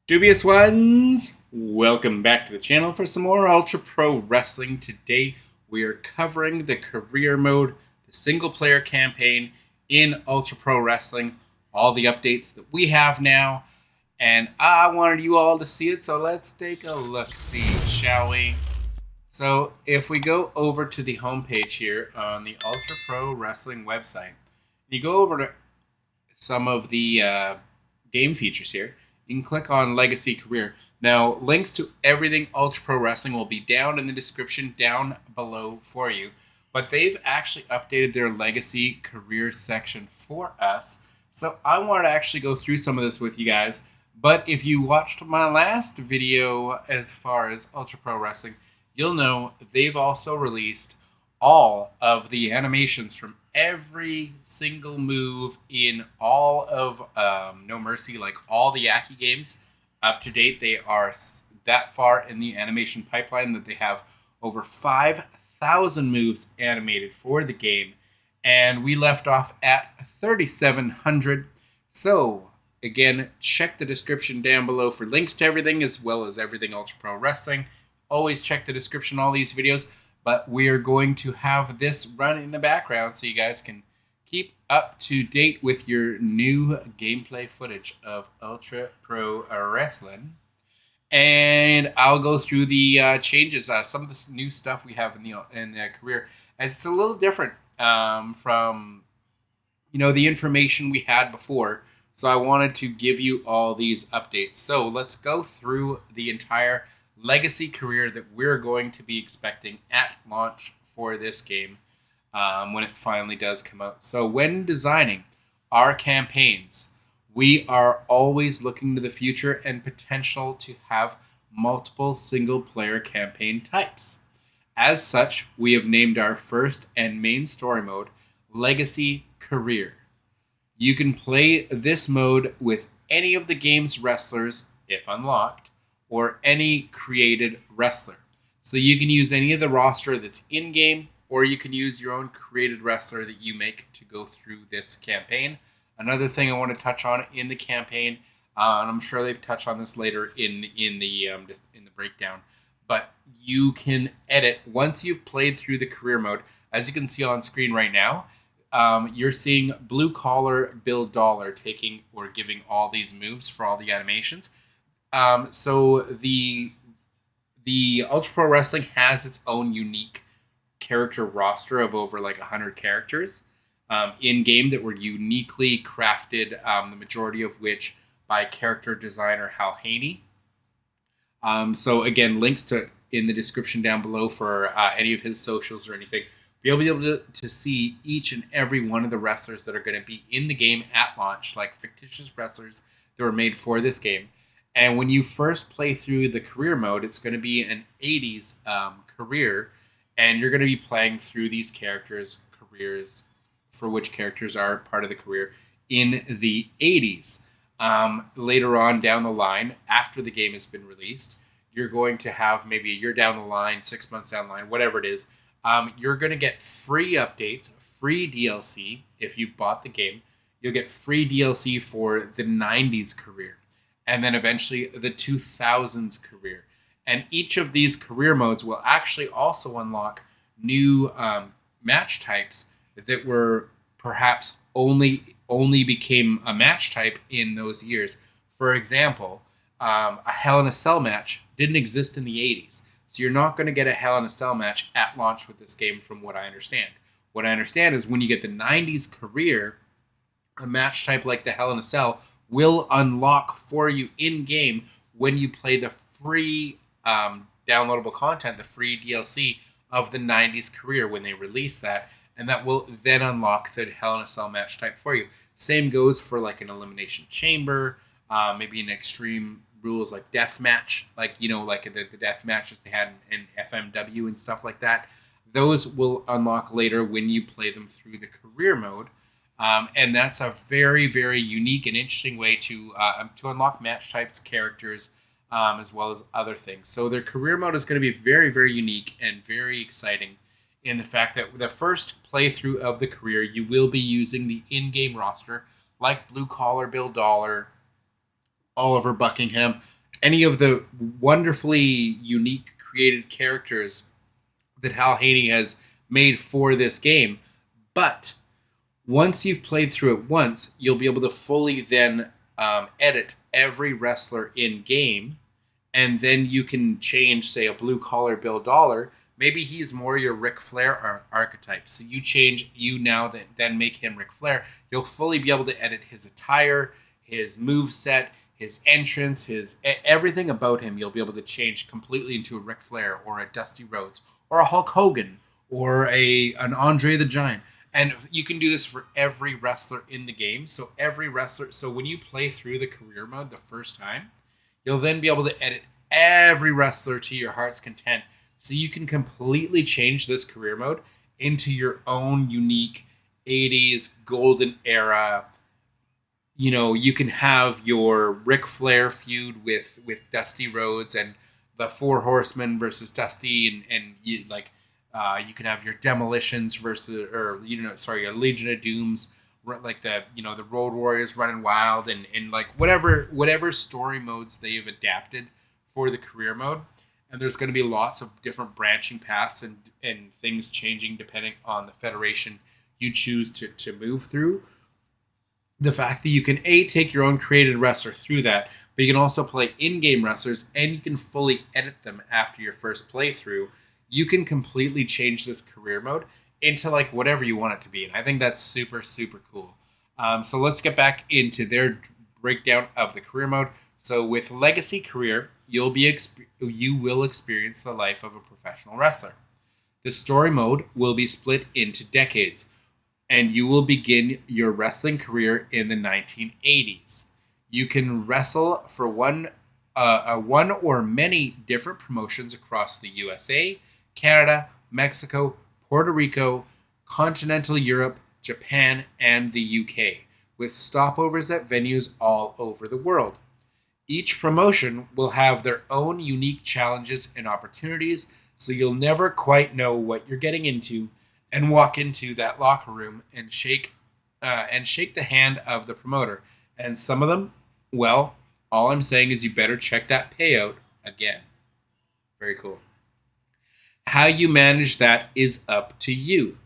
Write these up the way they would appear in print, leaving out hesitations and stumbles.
Dubious ones, welcome back to the channel for some more Ultra Pro Wrestling. Today we are covering the career mode, the single player campaign in Ultra Pro Wrestling, all the updates that we have now, and I wanted you all to see it, so let's take a look-see, shall we? So if we go over to the homepage here on the Ultra Pro Wrestling website, you go over to some of the game features here. You can click on Legacy Career. Now, links to everything Ultra Pro Wrestling will be down in the description down below for you. But they've actually updated their Legacy Career section for us. So I wanted to actually go through some of this with you guys. But if you watched my last video as far as Ultra Pro Wrestling, you'll know they've also released all of the animations from every single move in all of No Mercy, like all the Yaki games. Up to date, they are that far in the animation pipeline that they have over 5,000 moves animated for the game. And we left off at 3,700. So, again, check the description down below for links to everything, as well as everything Ultra Pro Wrestling. Always check the description, all these videos. But we are going to have this run in the background so you guys can keep up to date with your new gameplay footage of Ultra Pro Wrestling. And I'll go through the changes, some of the new stuff we have in the career. And it's a little different from the information we had before. So I wanted to give you all these updates. So let's go through the entire Legacy career that we're going to be expecting at launch for this game when it finally does come out. So when designing our campaigns, we are always looking to the future and potential to have multiple single player campaign types. As such, we have named our first and main story mode Legacy Career. You can play this mode with any of the game's wrestlers, if unlocked, or any created wrestler. So you can use any of the roster that's in-game, or you can use your own created wrestler that you make to go through this campaign. Another thing I want to touch on in the campaign, and I'm sure they touch on this later in the breakdown, but you can edit once you've played through the career mode. As you can see on screen right now, you're seeing Blue Collar Bill Dollar taking or giving all these moves for all the animations. So the Ultra Pro Wrestling has its own unique character roster of over like 100 characters in game that were uniquely crafted, the majority of which by character designer Hal Haney. So again, links to in the description down below for any of his socials or anything. You'll be able to see each and every one of the wrestlers that are going to be in the game at launch, like fictitious wrestlers that were made for this game. And when you first play through the career mode, it's going to be an 80s career, and you're going to be playing through these careers for which characters are part of the career in the 80s. Later on down the line, after the game has been released, you're going to have maybe a year down the line, 6 months down the line, whatever it is. You're going to get free updates, free DLC if you've bought the game. You'll get free DLC for the 90s career, and then eventually the 2000s career. And each of these career modes will actually also unlock new match types that were perhaps only became a match type in those years. For example, a Hell in a Cell match didn't exist in the 80s. So you're not going to get a Hell in a Cell match at launch with this game from what I understand. What I understand is when you get the 90s career, a match type like the Hell in a Cell will unlock for you in-game when you play the free downloadable content, the free DLC of the 90s career when they release that, and that will then unlock the Hell in a Cell match type for you. Same goes for like an Elimination Chamber, maybe an Extreme Rules like Death Match, like the Death Matches they had in FMW and stuff like that. Those will unlock later when you play them through the career mode. And that's a very, very unique and interesting way to unlock match types, characters, as well as other things. So their career mode is going to be very, very unique and very exciting in the fact that the first playthrough of the career, you will be using the in-game roster like Blue Collar Bill Dollar, Oliver Buckingham, any of the wonderfully unique created characters that Hal Haney has made for this game. But once you've played through it once, you'll be able to fully then edit every wrestler in game, and then you can change, say, a blue collar Bill Dollar. Maybe he's more your Ric Flair archetype. So you change, you now then make him Ric Flair. You'll fully be able to edit his attire, his move set, his entrance, his everything about him. You'll be able to change completely into a Ric Flair or a Dusty Rhodes or a Hulk Hogan or an Andre the Giant. And you can do this for every wrestler in the game. So every wrestler. So when you play through the career mode the first time, you'll then be able to edit every wrestler to your heart's content. So you can completely change this career mode into your own unique 80s golden era. You know, you can have your Ric Flair feud with Dusty Rhodes and the Four Horsemen versus Dusty, and you, like you can have your Demolitions versus, or your Legion of Dooms, like the Road Warriors running wild, and like whatever story modes they've adapted for the career mode. And there's going to be lots of different branching paths and things changing depending on the federation you choose to move through. The fact that you can take your own created wrestler through that, but you can also play in-game wrestlers and you can fully edit them after your first playthrough. You can completely change this career mode into like whatever you want it to be, and I think that's super, super cool. So let's get back into their breakdown of the career mode. So with Legacy Career, you will experience the life of a professional wrestler. The story mode will be split into decades, and you will begin your wrestling career in the 1980s. You can wrestle for one or many different promotions across the USA, Canada, Mexico, Puerto Rico, continental Europe, Japan, and the UK, with stopovers at venues all over the world. Each promotion will have their own unique challenges and opportunities, so you'll never quite know what you're getting into, and walk into that locker room and shake the hand of the promoter. And some of them, well, all I'm saying is you better check that payout again. Very cool. How you manage that is up to you.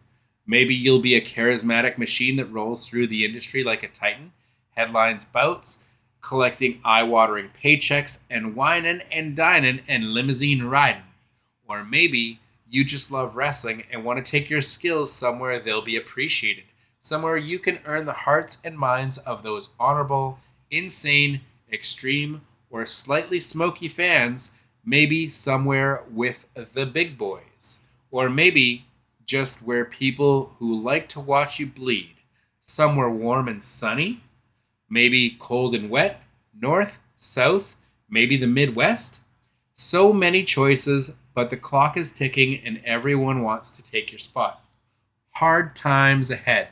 Maybe you'll be a charismatic machine that rolls through the industry like a titan, headlines bouts, collecting eye-watering paychecks, and whining and dining and limousine riding. Or maybe you just love wrestling and want to take your skills somewhere they'll be appreciated, somewhere you can earn the hearts and minds of those honorable, insane, extreme, or slightly smoky fans, maybe somewhere with the big boys. Or maybe just where people who like to watch you bleed, somewhere warm and sunny, maybe cold and wet, north, south, maybe the Midwest. So many choices, but the clock is ticking and everyone wants to take your spot. Hard times ahead.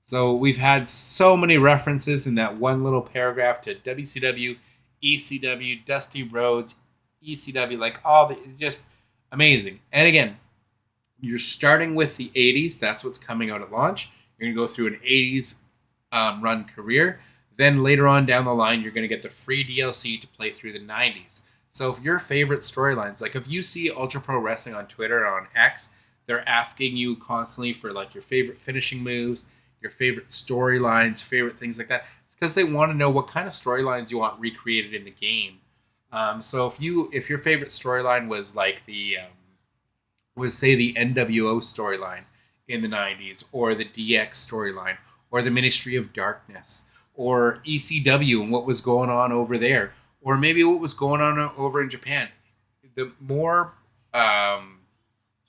So we've had so many references in that one little paragraph to WCW, ECW, Dusty Rhodes, ECW, like all the, just amazing. And again, you're starting with the 80s. That's what's coming out at launch. You're going to go through an 80s run career. Then later on down the line, you're going to get the free DLC to play through the 90s. So if your favorite storylines, like if you see Ultra Pro Wrestling on Twitter or on X, they're asking you constantly for like your favorite finishing moves, your favorite storylines, favorite things like that. It's because they want to know what kind of storylines you want recreated in the game. So if your favorite storyline was like was say the NWO storyline in the 90s, or the DX storyline, or the Ministry of Darkness, or ECW and what was going on over there, or maybe what was going on over in Japan, the more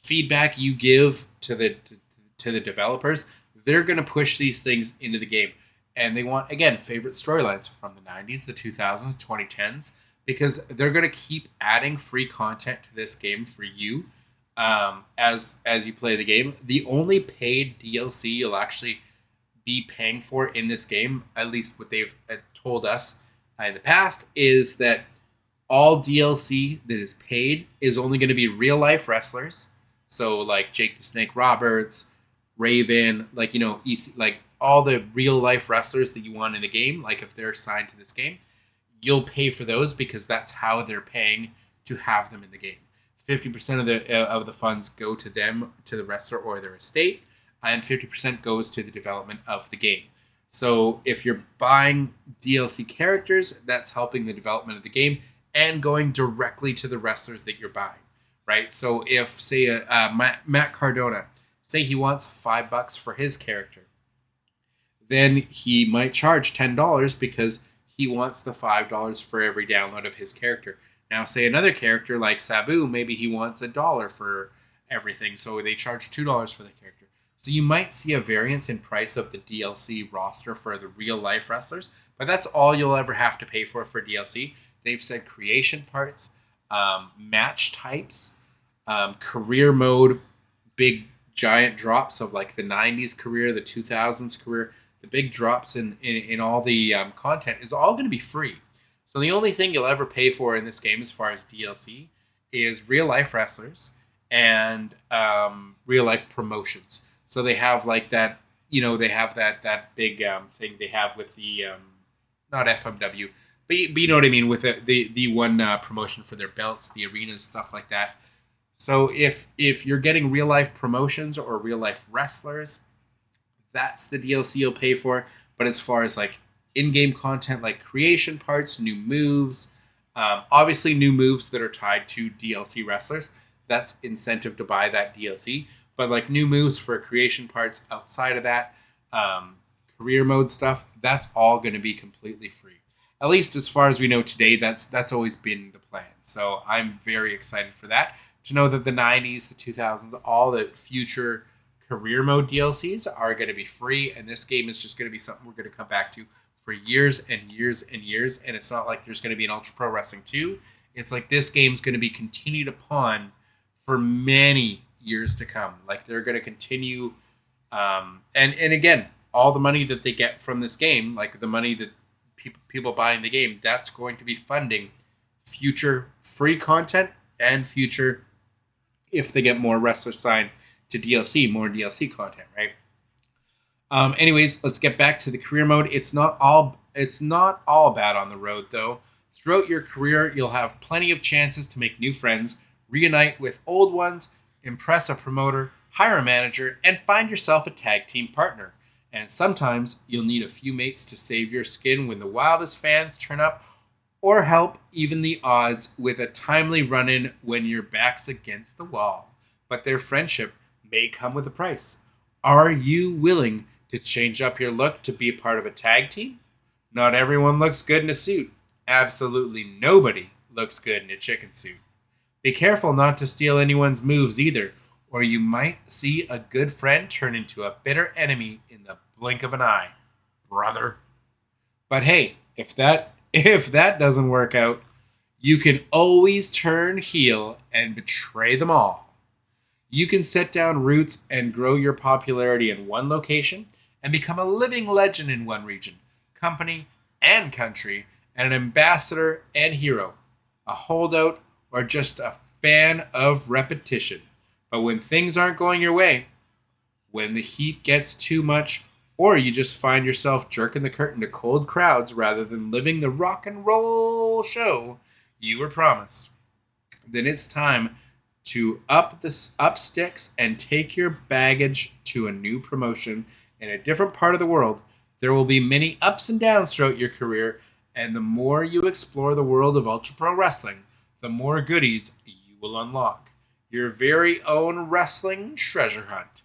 feedback you give to the developers, they're going to push these things into the game. And they want, again, favorite storylines from the 90s, the 2000s, 2010s, because they're going to keep adding free content to this game for you as you play the game. The only paid DLC you'll actually be paying for in this game, at least what they've told us in the past, is that all DLC that is paid is only going to be real life wrestlers. So like Jake the Snake Roberts, Raven, like, like all the real life wrestlers that you want in the game, like if they're signed to this game, you'll pay for those because that's how they're paying to have them in the game. 50% of the funds go to them, to the wrestler or their estate, and 50% goes to the development of the game. So if you're buying DLC characters, that's helping the development of the game and going directly to the wrestlers that you're buying, right? So if, say, Matt Cardona, say he wants $5 for his character, then he might charge $10 because he wants the $5 for every download of his character. Now, say another character like Sabu, maybe he wants $1 for everything, so they charge $2 for the character. So you might see a variance in price of the DLC roster for the real life wrestlers, but that's all you'll ever have to pay for DLC. They've said creation parts, match types, career mode, big giant drops of like the 90s career, the 2000s career, the big drops in all the content is all going to be free. So the only thing you'll ever pay for in this game as far as DLC is real life wrestlers and real life promotions. So they have like that, they have that big thing they have with the, not FMW, but you know what I mean, with the one promotion for their belts, the arenas, stuff like that. So if you're getting real life promotions or real life wrestlers, that's the DLC you'll pay for. But as far as like in-game content like creation parts, new moves, obviously new moves that are tied to DLC wrestlers, that's incentive to buy that DLC. But like new moves for creation parts outside of that, career mode stuff, that's all going to be completely free. At least as far as we know today, that's always been the plan. So I'm very excited for that. To know that the 90s, the 2000s, all the future career mode DLCs are going to be free, and this game is just going to be something we're going to come back to for years and years and years. And it's not like there's going to be an Ultra Pro Wrestling 2. It's like this game's going to be continued upon for many years to come. Like they're going to continue, and again, all the money that they get from this game, like the money that people buying the game, that's going to be funding future free content and future, if they get more wrestlers signed to DLC, more DLC content, right? Anyways, let's get back to the career mode. It's not all bad on the road though. Throughout your career, you'll have plenty of chances to make new friends, reunite with old ones, impress a promoter, hire a manager, and find yourself a tag team partner. And sometimes you'll need a few mates to save your skin when the wildest fans turn up, or help even the odds with a timely run-in when your back's against the wall. But their friendship may come with a price. Are you willing to change up your look to be a part of a tag team? Not everyone looks good in a suit. Absolutely nobody looks good in a chicken suit. Be careful not to steal anyone's moves either, or you might see a good friend turn into a bitter enemy in the blink of an eye, brother. But hey, if that doesn't work out, you can always turn heel and betray them all. You can set down roots and grow your popularity in one location and become a living legend in one region, company, and country, and an ambassador and hero, a holdout, or just a fan of repetition. But when things aren't going your way, when the heat gets too much, or you just find yourself jerking the curtain to cold crowds rather than living the rock and roll show you were promised, then it's time to up sticks and take your baggage to a new promotion in a different part of the world. There will be many ups and downs throughout your career, and the more you explore the world of Ultra Pro Wrestling, the more goodies you will unlock. Your very own wrestling treasure hunt.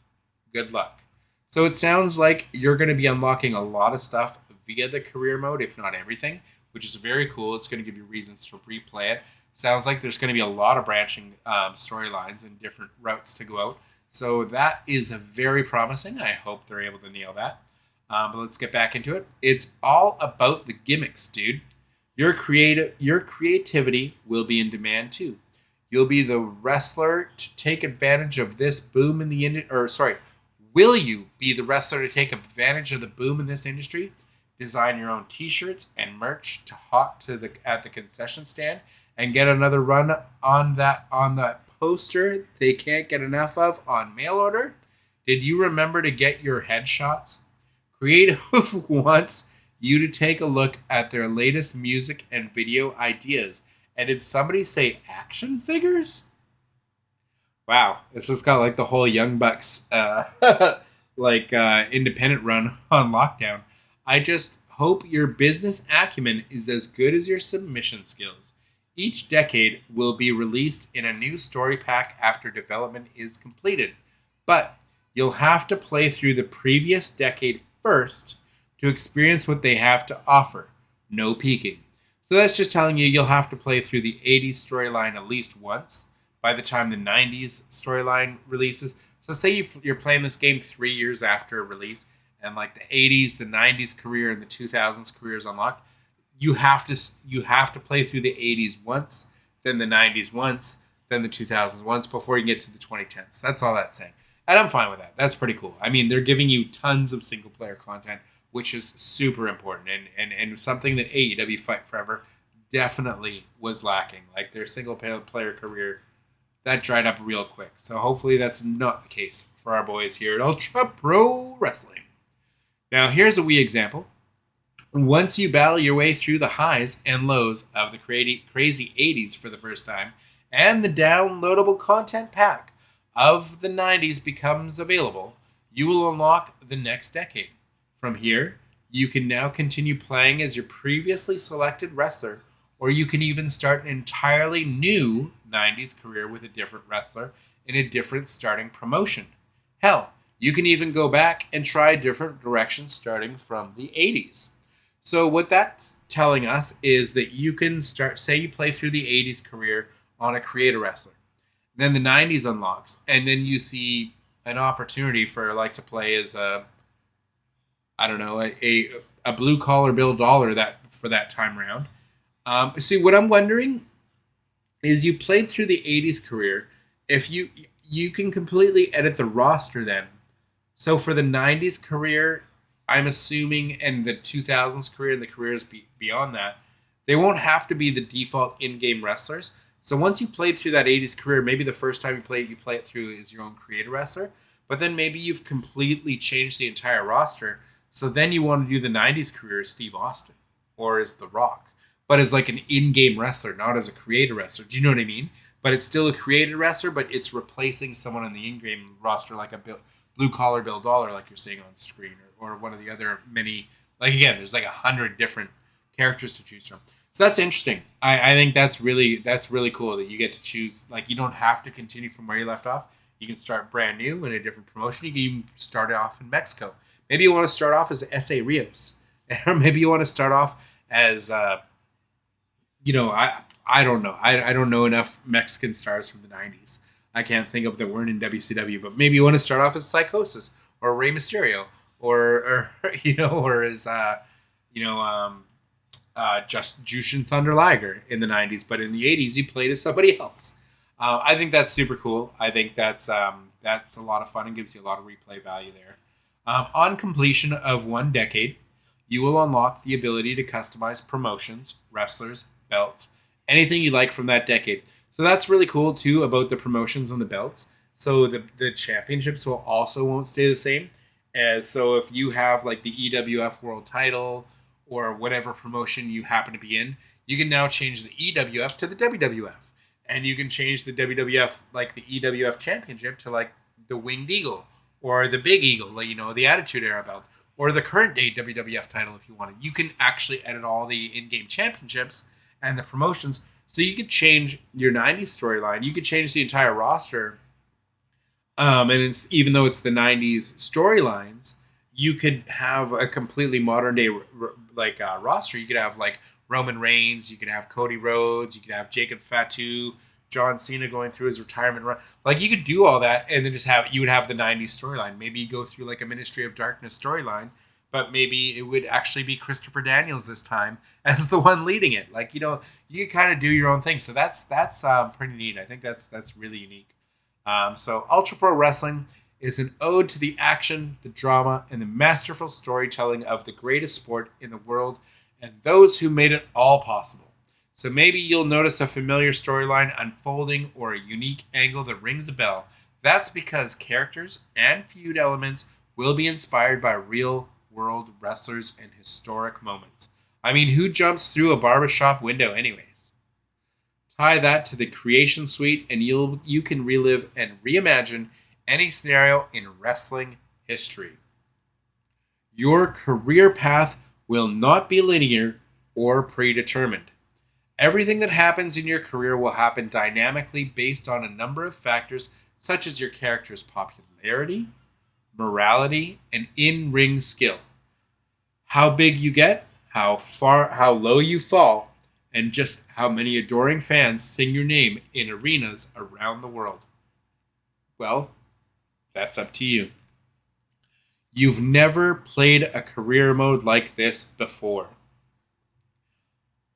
Good luck. So it sounds like you're going to be unlocking a lot of stuff via the career mode, if not everything, which is very cool. It's going to give you reasons to replay it. Sounds like there's going to be a lot of branching storylines and different routes to go out. So that is very promising. I hope they're able to nail that. But let's get back into it. It's all about the gimmicks, dude. Your creativity will be in demand too. You'll be the wrestler to take advantage of this boom in the industry. Will you be the wrestler to take advantage of the boom in this industry? Design your own T-shirts and merch to hawk at the concession stand and get another run on that poster they can't get enough of on mail order? Did you remember to get your headshots? Creative wants you to take a look at their latest music and video ideas. And did somebody say action figures? Wow, this has got like the whole Young Bucks independent run on lockdown. I just hope your business acumen is as good as your submission skills. Each decade will be released in a new story pack after development is completed, but you'll have to play through the previous decade first to experience what they have to offer. No peeking. So that's just telling you you'll have to play through the 80s storyline at least once by the time the 90s storyline releases. So say you're playing this game 3 years after release, and like the 80s, the 90s career, and the 2000s career is unlocked. You have to play through the 80s once, then the 90s once, then the 2000s once before you get to the 2010s. That's all that's saying. And I'm fine with that. That's pretty cool. I mean, they're giving you tons of single player content, which is super important and something that AEW Fight Forever definitely was lacking. Like their single player career, that dried up real quick. So hopefully that's not the case for our boys here at Ultra Pro Wrestling. Now here's a wee example. Once you battle your way through the highs and lows of the crazy 80s for the first time, and the downloadable content pack of the 90s becomes available, you will unlock the next decade. From here, you can now continue playing as your previously selected wrestler, or you can even start an entirely new 90s career with a different wrestler in a different starting promotion. Hell, you can even go back and try different directions starting from the 80s. So what that's telling us is that you can say you play through the 80s career on a creator wrestler. Then the 90s unlocks, and then you see an opportunity for to play as a blue collar Bill Dollar for that time round. See, what I'm wondering is you played through the 80s career. If you can completely edit the roster then. So for the 90s career, I'm assuming, and the 2000s career and the careers beyond that, they won't have to be the default in-game wrestlers. So once you played through that 80s career, maybe the first time you play it through as your own creator wrestler, but then maybe you've completely changed the entire roster. So then you want to do the 90s career as Steve Austin or as The Rock, but as like an in-game wrestler, not as a creator wrestler. Do you know what I mean? But it's still a creator wrestler, but it's replacing someone on the in-game roster like a blue-collar Bill Dollar, like you're seeing on screen, or one of the other many. Like, again, there's like 100 different characters to choose from. So that's interesting. I think that's really cool that you get to choose. Like, you don't have to continue from where you left off. You can start brand new in a different promotion. You can even start off in Mexico. Maybe you want to start off as S.A. Rios. Or maybe you want to start off as, I don't know. I don't know enough Mexican stars from the 90s. I can't think of that weren't in WCW. But maybe you want to start off as Psychosis or Rey Mysterio or as, just Jushin Thunder Liger in the 90s. But in the 80s, you played as somebody else. I think that's super cool. I think that's a lot of fun and gives you a lot of replay value there. On completion of one decade, you will unlock the ability to customize promotions, wrestlers, belts, anything you like from that decade. So that's really cool too about the promotions and the belts. So the championships won't stay the same. So if you have like the EWF World Title or whatever promotion you happen to be in, you can now change the EWF to the WWF. And you can change the WWF, like the EWF Championship, to like the Winged Eagle or the Big Eagle, the Attitude Era belt, or the current day WWF title if you wanted. You can actually edit all the in-game championships and the promotions. So you could change your 90s storyline. You could change the entire roster. And even though it's the 90s storylines, you could have a completely modern day roster. You could have like Roman Reigns, you could have Cody Rhodes, you could have Jacob Fatu, John Cena going through his retirement run. Like, you could do all that and then you would have the 90s storyline. Maybe you go through like a Ministry of Darkness storyline, but maybe it would actually be Christopher Daniels this time as the one leading it. Like, you can kind of do your own thing. So that's pretty neat. I think that's really unique. So Ultra Pro Wrestling is an ode to the action, the drama, and the masterful storytelling of the greatest sport in the world and those who made it all possible. So maybe you'll notice a familiar storyline unfolding or a unique angle that rings a bell. That's because characters and feud elements will be inspired by real world wrestlers and historic moments. I mean, who jumps through a barbershop window anyways? Tie that to the creation suite and you can relive and reimagine any scenario in wrestling history. Your career path will not be linear or predetermined. Everything that happens in your career will happen dynamically based on a number of factors such as your character's popularity, morality, and in-ring skill. How big you get, how low you fall, and just how many adoring fans sing your name in arenas around the world. Well, that's up to you. You've never played a career mode like this before.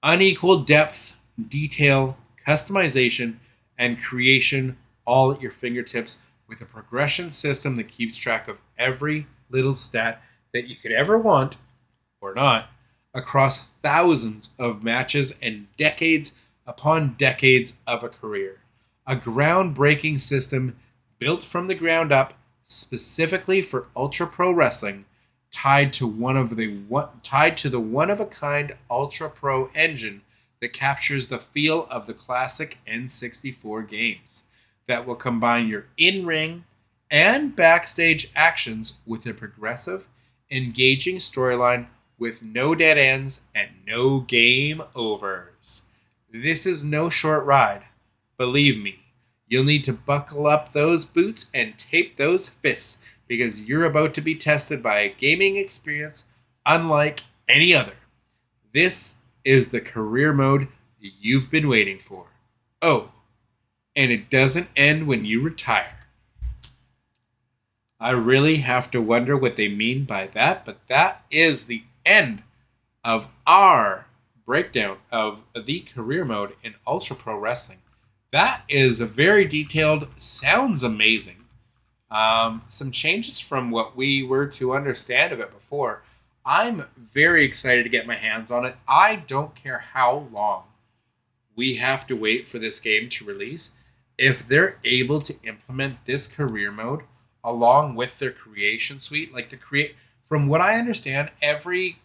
Unequal depth, detail, customization, and creation all at your fingertips with a progression system that keeps track of every little stat that you could ever want or not across thousands of matches and decades upon decades of a career. A groundbreaking system built from the ground up specifically for Ultra Pro Wrestling, tied to the one of a kind Ultra Pro engine that captures the feel of the classic N64 games, that will combine your in-ring and backstage actions with a progressive, engaging storyline with no dead ends and no game overs. This is no short ride. Believe me, you'll need to buckle up those boots and tape those fists because you're about to be tested by a gaming experience unlike any other. This is the career mode you've been waiting for. Oh, and it doesn't end when you retire. I really have to wonder what they mean by that, but that is the end of our breakdown of the career mode in Ultra Pro Wrestling. That is a very detailed, sounds amazing. Some changes from what we were to understand of it before. I'm very excited to get my hands on it. I don't care how long we have to wait for this game to release. If they're able to implement this career mode along with their creation suite, from what I understand, every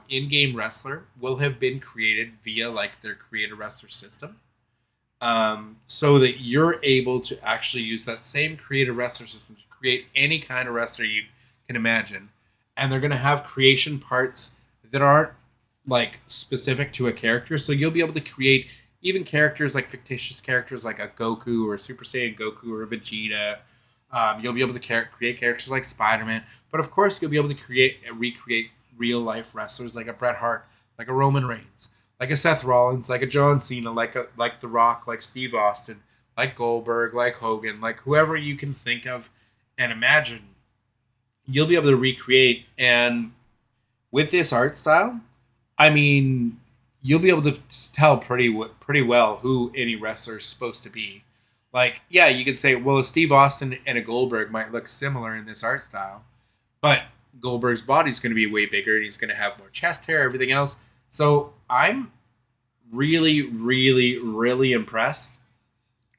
in-game wrestler will have been created via like their create a wrestler system. So that you're able to actually use that same create a wrestler system to create any kind of wrestler you can imagine. And they're going to have creation parts that aren't like specific to a character. So you'll be able to create even characters like fictitious characters like a Goku or a Super Saiyan Goku or a Vegeta. You'll be able to create characters like Spider-Man. But of course, you'll be able to recreate real life wrestlers like a Bret Hart, like a Roman Reigns, like a Seth Rollins, like a John Cena, like The Rock, like Steve Austin, like Goldberg, like Hogan, like whoever you can think of and imagine, you'll be able to recreate. And with this art style, I mean, you'll be able to tell pretty well who any wrestler is supposed to be. Like, yeah, you could say, well, a Steve Austin and a Goldberg might look similar in this art style, but Goldberg's body's going to be way bigger and he's going to have more chest hair, everything else. So I'm really, really, really impressed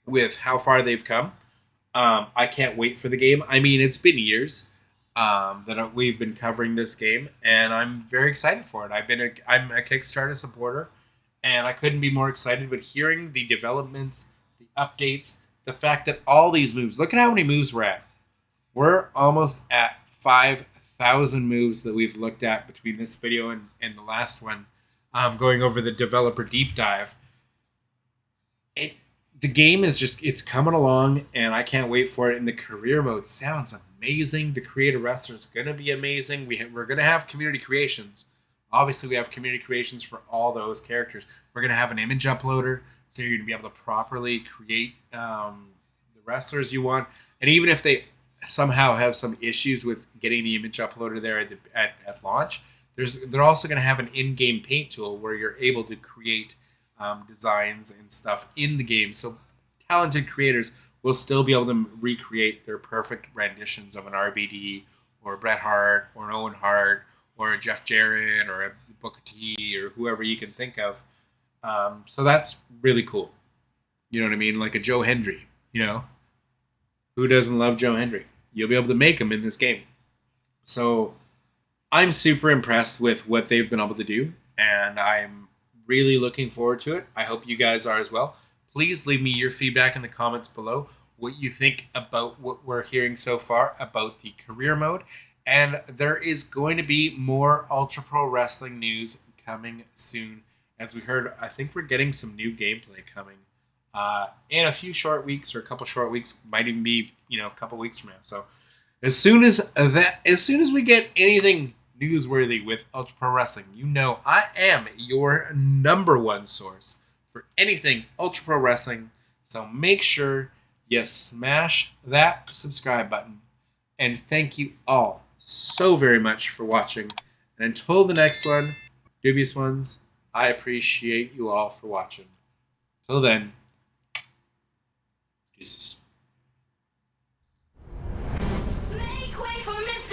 with how far they've come. I can't wait for the game. I mean, it's been years that we've been covering this game, and I'm very excited for it. I'm a Kickstarter supporter, and I couldn't be more excited. But hearing the developments, the updates, the fact that all these moves, look at how many moves we're at. We're almost at 5,000 moves that we've looked at between this video and the last one, going over the developer deep dive. The game is it's coming along, and I can't wait for it. And the career mode sounds amazing. The creator wrestler is going to be amazing. We're going to have community creations. Obviously, we have community creations for all those characters. We're going to have an image uploader, so you're going to be able to properly create the wrestlers you want. And even if they somehow have some issues with getting the image uploader there at launch, they're also going to have an in-game paint tool where you're able to create designs and stuff in the game. So talented creators will still be able to recreate their perfect renditions of an RVD or a Bret Hart or an Owen Hart or a Jeff Jarrett or a Booker T or whoever you can think of. So that's really cool. You know what I mean? Like a Joe Hendry, who doesn't love Joe Hendry? You'll be able to make him in this game. So I'm super impressed with what they've been able to do, and I'm really looking forward to it. I hope you guys are as well. Please leave me your feedback in the comments below, what you think about what we're hearing so far about the career mode. And there is going to be more Ultra Pro Wrestling news coming soon. As we heard, I think we're getting some new gameplay coming in a few short weeks, or a couple short weeks, might even be a couple weeks from now. So as soon as we get anything newsworthy with Ultra Pro Wrestling, I am your number one source for anything Ultra Pro Wrestling. So make sure you smash that subscribe button. And thank you all so very much for watching. And until the next one, Dubious Ones, I appreciate you all for watching. Till then, deuces. Make way for Mr.